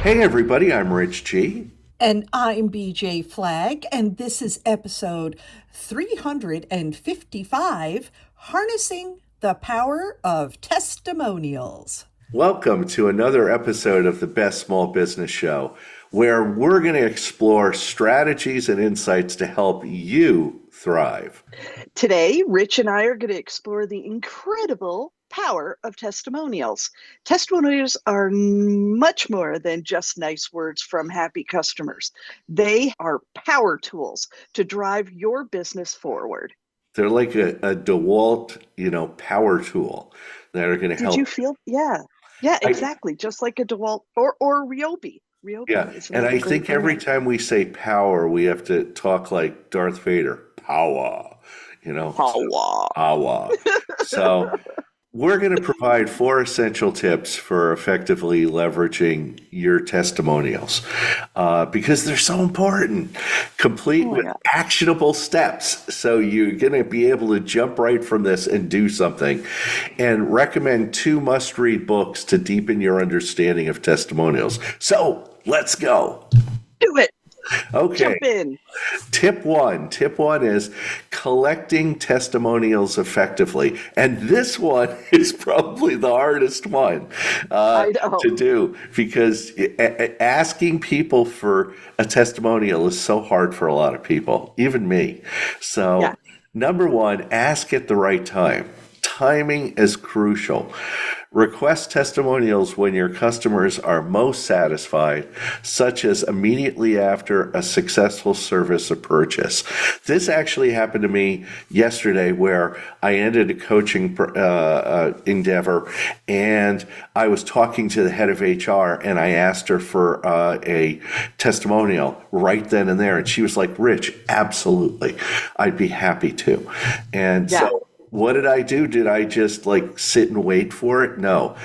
Hey everybody, I'm Rich G. And I'm BJ Flagg, and this is episode 355, Harnessing the Power of Testimonials. Welcome to another episode of the Best Small Business Show, where we're going to explore strategies and insights to help you thrive. Today, Rich and I are going to explore the incredible power of testimonials. Testimonials are much more than just nice words from happy customers. They are power tools to drive your business forward. They're like a DeWalt, power tool that are going to Did you help. feel? Yeah. Yeah, I, exactly. Just like a DeWalt or Ryobi. yeah, Ryobi is and another I great think every brand. time we say power, we have to talk like Darth Vader. Power, so Power. power. So we're going to provide 4 essential tips for effectively leveraging your testimonials because they're so important, complete Oh my with God. actionable steps. So you're going to be able to jump right from this and do something. And recommend 2 must-read books to deepen your understanding of testimonials. So let's go. Do it. Okay. Jump in. Tip one is collecting testimonials effectively. And this one is probably the hardest one I know. to do because asking people for a testimonial is so hard for a lot of people, even me. Yeah. So, number one, ask at the right time. Timing is crucial. Request testimonials when your customers are most satisfied, such as immediately after a successful service or purchase. This actually happened to me yesterday where I ended a coaching endeavor and I was talking to the head of HR and I asked her for a testimonial right then and there. And she was like, Rich, absolutely. I'd be happy to. And Yeah. so what did I do? Did I just like sit and wait for it? No.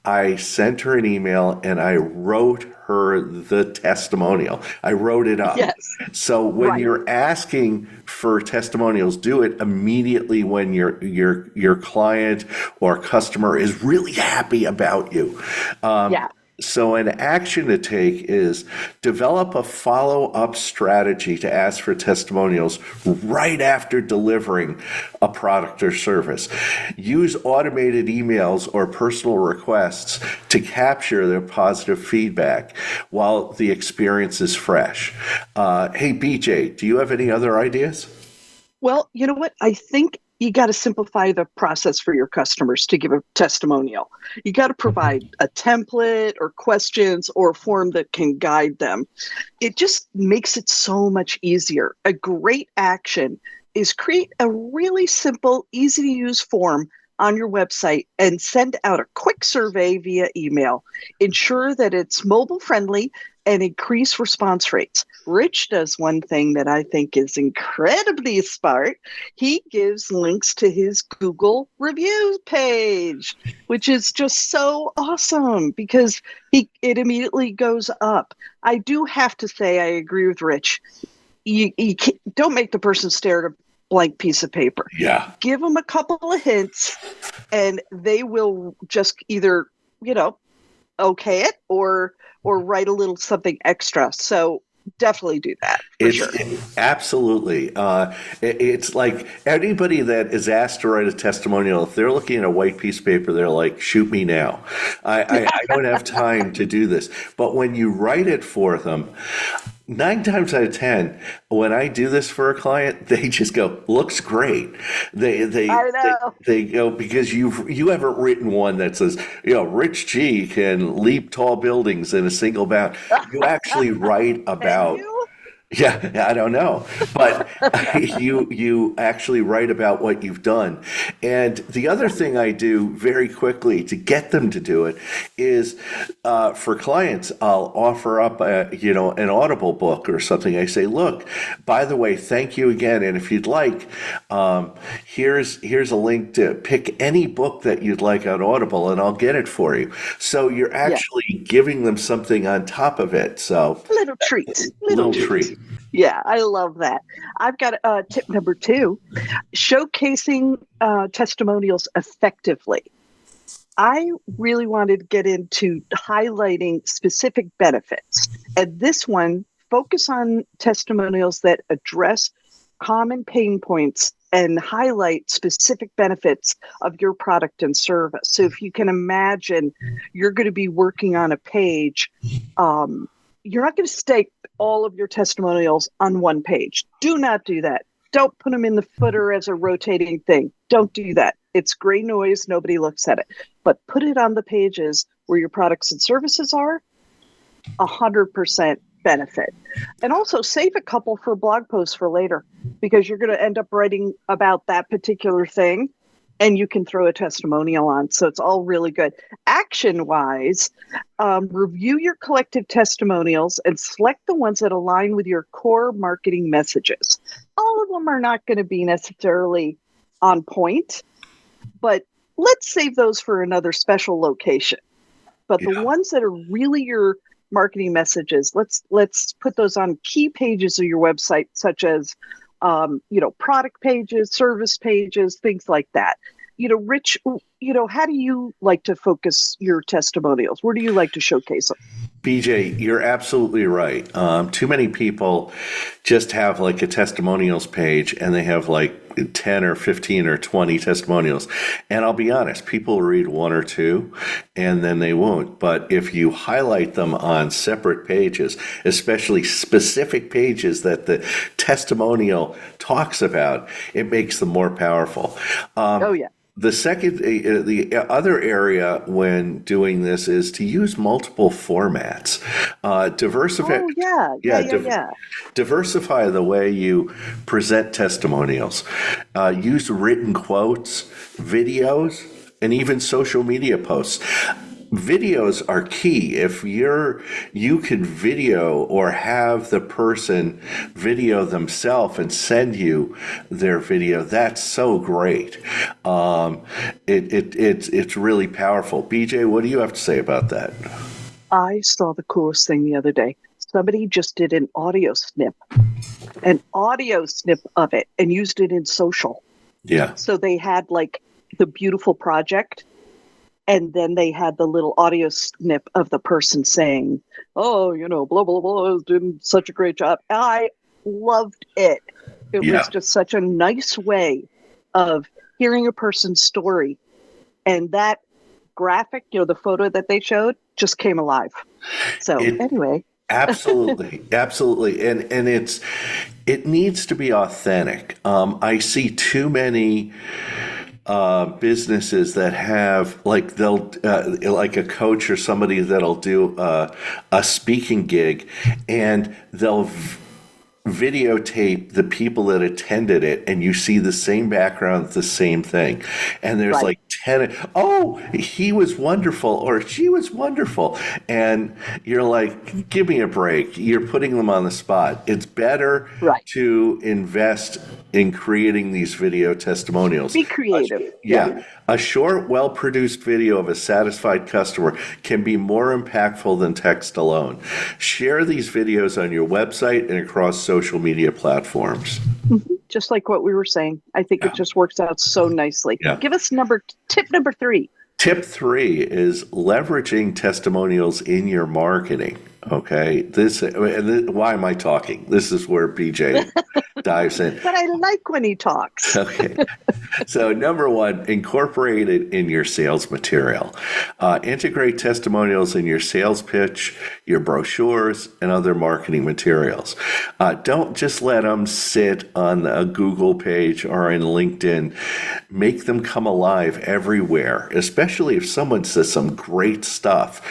I sent her an email and I wrote her the testimonial. I wrote it up. Yes. So when Right. you're asking for testimonials, do it immediately when your client or customer is really happy about you. Yeah. So, an action to take is develop a follow up strategy to ask for testimonials right after delivering a product or service. Use automated emails or personal requests to capture their positive feedback while the experience is fresh. Hey, BJ, do you have any other ideas? Well, you know what? I think you got to simplify the process for your customers to give a testimonial. You got to provide a template or questions or a form that can guide them. It just makes it so much easier. A great action is create a really simple, easy to use form on your website and send out a quick survey via email. Ensure that it's mobile friendly and increase response rates. Rich does one thing that I think is incredibly smart. He gives links to his Google reviews page, which is just so awesome because it immediately goes up. I do have to say, I agree with Rich. You don't make the person stare at a blank piece of paper. Yeah. Give them a couple of hints, and they will just either, okay it or write a little something extra. So definitely do that for sure. Absolutely. It's like anybody that is asked to write a testimonial, if they're looking at a white piece of paper, they're like, shoot me now. I don't have time to do this. But when you write it for them, 9 times out of 10, when I do this for a client, they just go, "Looks great." They they I they, know. they go because you haven't written one that says, Rich G can leap tall buildings in a single bound. You actually write Can about. you? Yeah, I don't know, but you actually write about what you've done. And the other thing I do very quickly to get them to do it is for clients, I'll offer up an Audible book or something. I say, look, by the way, thank you again, and if you'd like, here's a link to pick any book that you'd like on Audible, and I'll get it for you. So you're Yeah. actually giving them something on top of it. So Little treat. Little little treat. treat. Yeah, I love that. I've got tip number 2, showcasing testimonials effectively. I really wanted to get into highlighting specific benefits. And this one, focus on testimonials that address common pain points and highlight specific benefits of your product and service. So if you can imagine, you're going to be working on a page, you're not going to stake all of your testimonials on one page. Do not do that. Don't put them in the footer as a rotating thing. Don't do that. It's gray noise. Nobody looks at it. But put it on the pages where your products and services are, 100% benefit. And also save a couple for blog posts for later, because you're going to end up writing about that particular thing and you can throw a testimonial on. So it's all really good. Action-wise, review your collective testimonials and select the ones that align with your core marketing messages. All of them are not going to be necessarily on point, but let's save those for another special location. But the ones that are really your marketing messages, let's put those on key pages of your website, such as product pages, service pages, things like that. Rich, how do you like to focus your testimonials? Where do you like to showcase them? BJ, you're absolutely right. Too many people just have like a testimonials page and they have like 10 or 15 or 20 testimonials. And I'll be honest, people read one or two and then they won't. But if you highlight them on separate pages, especially specific pages that the testimonial talks about, it makes them more powerful. Oh, yeah. The other area when doing this is to use multiple formats. Diversify. Oh, yeah. Diversify the way you present testimonials. Use written quotes, videos, and even social media posts. Videos are key. If you can video or have the person video themselves and send you their video, that's so great. It's really powerful. BJ, what do you have to say about that? I saw the coolest thing the other day. Somebody just did an audio snip of it and used it in social. Yeah. So they had like the beautiful project, and then they had the little audio snip of the person saying, oh, blah, blah, blah, is doing such a great job. I loved it. It was just such a nice way of hearing a person's story. And that graphic, the photo that they showed just came alive. So anyway. Absolutely. And it needs to be authentic. I see too many businesses that have they'll like a coach or somebody that'll do a speaking gig and they'll videotape the people that attended it and you see the same background, the same thing. And there's like 10, oh, he was wonderful or she was wonderful. And you're like, give me a break. You're putting them on the spot. It's better to invest in creating these video testimonials. Be creative. A short, well-produced video of a satisfied customer can be more impactful than text alone. Share these videos on your website and across social media platforms. Mm-hmm. Just like what we were saying. I think it just works out so nicely. Yeah. Give us tip number 3. Tip 3 is leveraging testimonials in your marketing. Okay, why am I talking? This is where BJ dives in. But I like when he talks. Okay. So number 1, incorporate it in your sales material. Integrate testimonials in your sales pitch, your brochures, and other marketing materials. Don't just let them sit on a Google page or in LinkedIn. Make them come alive everywhere, especially if someone says some great stuff.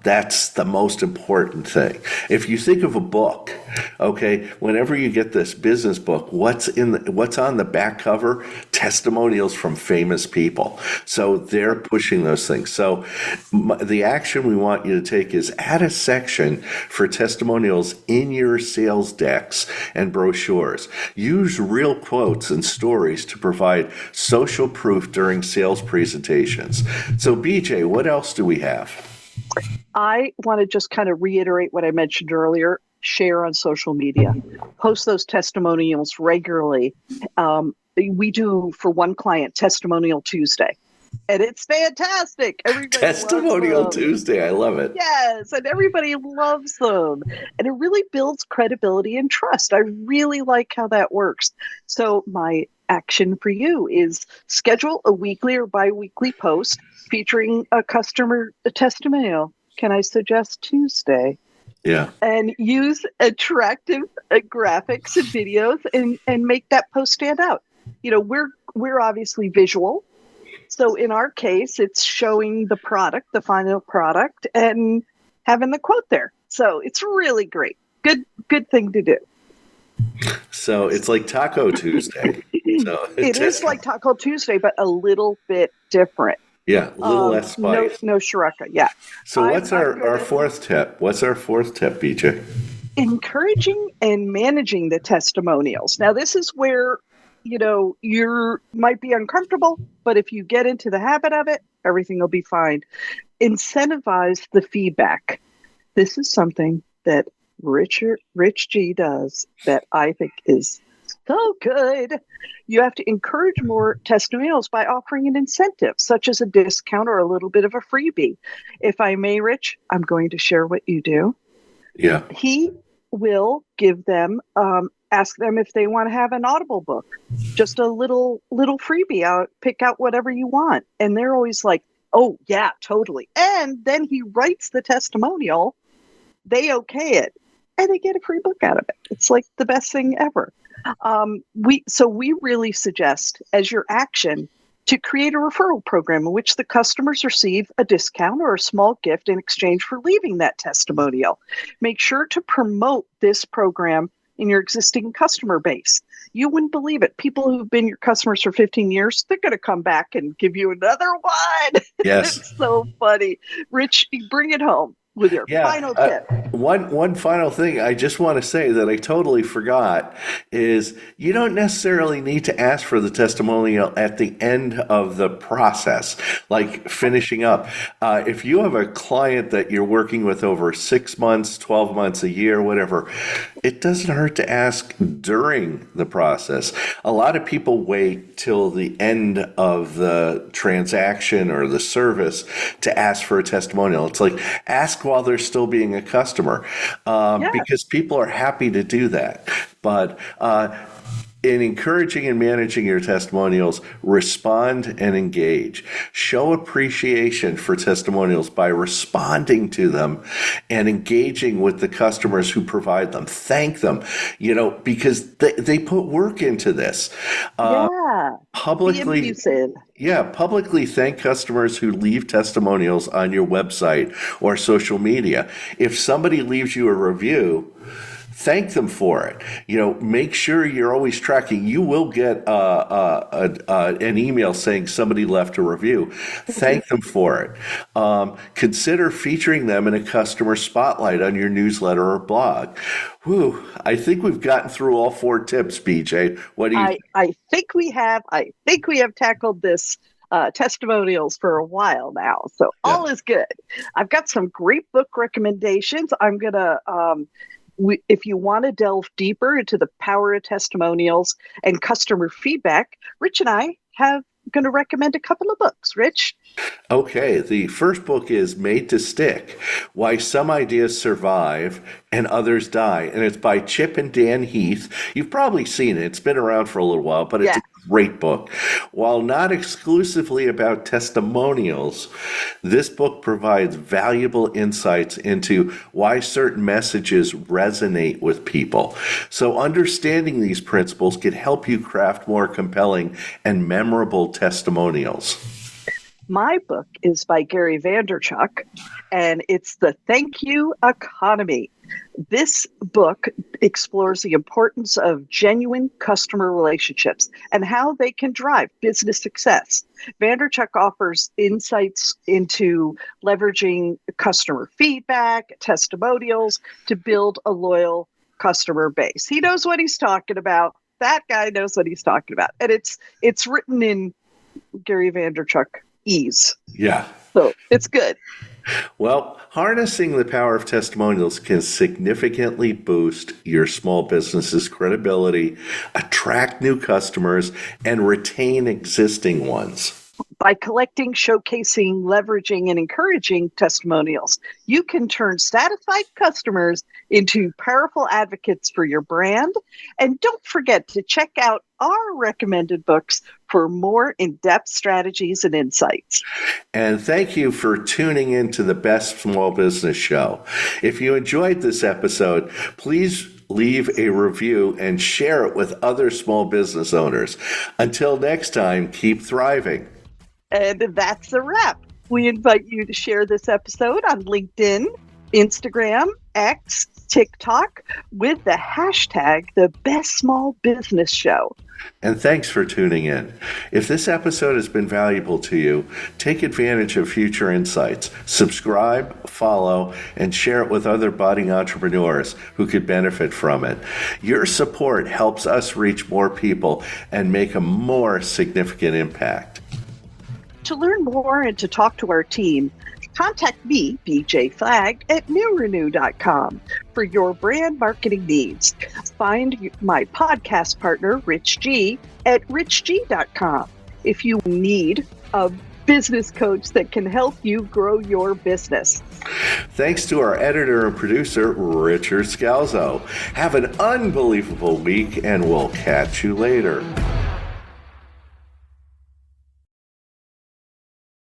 That's the most important thing. If you think of a book, okay, whenever you get this business book, what's on the back cover? Testimonials from famous people. So they're pushing those things. So the action we want you to take is add a section for testimonials in your sales decks and brochures. Use real quotes and stories to provide social proof during sales presentations. So BJ, what else do we have? I want to just kind of reiterate what I mentioned earlier. Share on social media. Post those testimonials regularly. We do, for one client, Testimonial Tuesday. And it's fantastic. Everybody Testimonial loves them. Tuesday. I love it. Yes, and everybody loves them. And it really builds credibility and trust. I really like how that works. So my action for you is schedule a weekly or bi-weekly post featuring a customer testimonial. Can I suggest Tuesday? Yeah. And use attractive graphics and videos and make that post stand out. You know, we're obviously visual. So in our case, it's showing the product, the final product, and having the quote there. So it's really great. Good thing to do. So it's like Taco Tuesday. So It is like Taco Tuesday, but a little bit different. yeah, a little less spice. No Shreka. Yeah. So what's our fourth tip? What's our fourth tip, BJ? Encouraging and managing the testimonials. Now, this is where, you know, you might be uncomfortable, but if you get into the habit of it, everything will be fine. Incentivize the feedback. This is something that Rich G does that I think is so good. You have to encourage more testimonials by offering an incentive, such as a discount or a little bit of a freebie. If I may, Rich, I'm going to share what you do. Yeah. He will give them, ask them if they want to have an Audible book, just a little freebie. Pick out whatever you want, and they're always like, "Oh yeah, totally." And then he writes the testimonial. They okay it, and they get a free book out of it. It's like the best thing ever. We really suggest as your action to create a referral program in which the customers receive a discount or a small gift in exchange for leaving that testimonial. Make sure to promote this program in your existing customer base. You wouldn't believe it. People who've been your customers for 15 years, they're going to come back and give you another one. Yes. It's so funny. Rich, bring it home with your final tip. One final thing I just want to say that I totally forgot is you don't necessarily need to ask for the testimonial at the end of the process, like finishing up. If you have a client that you're working with over 6 months, 12 months, a year, whatever, it doesn't hurt to ask during the process. A lot of people wait till the end of the transaction or the service to ask for a testimonial. It's like ask while they're still being a customer, because people are happy to do that. But in encouraging and managing your testimonials, respond and engage. Show appreciation for testimonials by responding to them and engaging with the customers who provide them. Thank them, because they put work into this. Publicly thank customers who leave testimonials on your website or social media. If somebody leaves you a review, thank them for it. Make sure you're always tracking. You will get an email saying somebody left a review. Thank them for it. Consider featuring them in a customer spotlight on your newsletter or blog. Whew, I think we've gotten through all 4 tips, BJ. What do you think? I think we have. I think we have tackled this testimonials for a while now. So all is good. I've got some great book recommendations. I'm going to... if you want to delve deeper into the power of testimonials and customer feedback, Rich and I have going to recommend a couple of books. Rich? Okay, the first book is Made to Stick, Why Some Ideas Survive and Others Die, and it's by Chip and Dan Heath. You've probably seen it. It's been around for a little while, but it's a great book. While not exclusively about testimonials, this book provides valuable insights into why certain messages resonate with people. So understanding these principles can help you craft more compelling and memorable testimonials. My book is by Gary Vaynerchuk, and it's The Thank You Economy. This book explores the importance of genuine customer relationships and how they can drive business success. Vaynerchuk offers insights into leveraging customer feedback, testimonials to build a loyal customer base. He knows what he's talking about. That guy knows what he's talking about. And it's written in Gary Vaynerchuk ease. Yeah. So it's good. Well, harnessing the power of testimonials can significantly boost your small business's credibility, attract new customers, and retain existing ones. By collecting, showcasing, leveraging, and encouraging testimonials, you can turn satisfied customers into powerful advocates for your brand. And don't forget to check out our recommended books for more in-depth strategies and insights. And thank you for tuning in to the Best Small Business Show. If you enjoyed this episode, please leave a review and share it with other small business owners. Until next time, keep thriving. And that's a wrap. We invite you to share this episode on LinkedIn, Instagram, X, TikTok with the hashtag The Best Small Business Show. And thanks for tuning in. If this episode has been valuable to you, take advantage of future insights. Subscribe, follow, and share it with other budding entrepreneurs who could benefit from it. Your support helps us reach more people and make a more significant impact. To learn more and to talk to our team, contact me, BJ Flagg, at newrenew.com for your brand marketing needs. Find my podcast partner, Rich G, at richg.com if you need a business coach that can help you grow your business. Thanks to our editor and producer, Richard Scalzo. Have an unbelievable week, and we'll catch you later.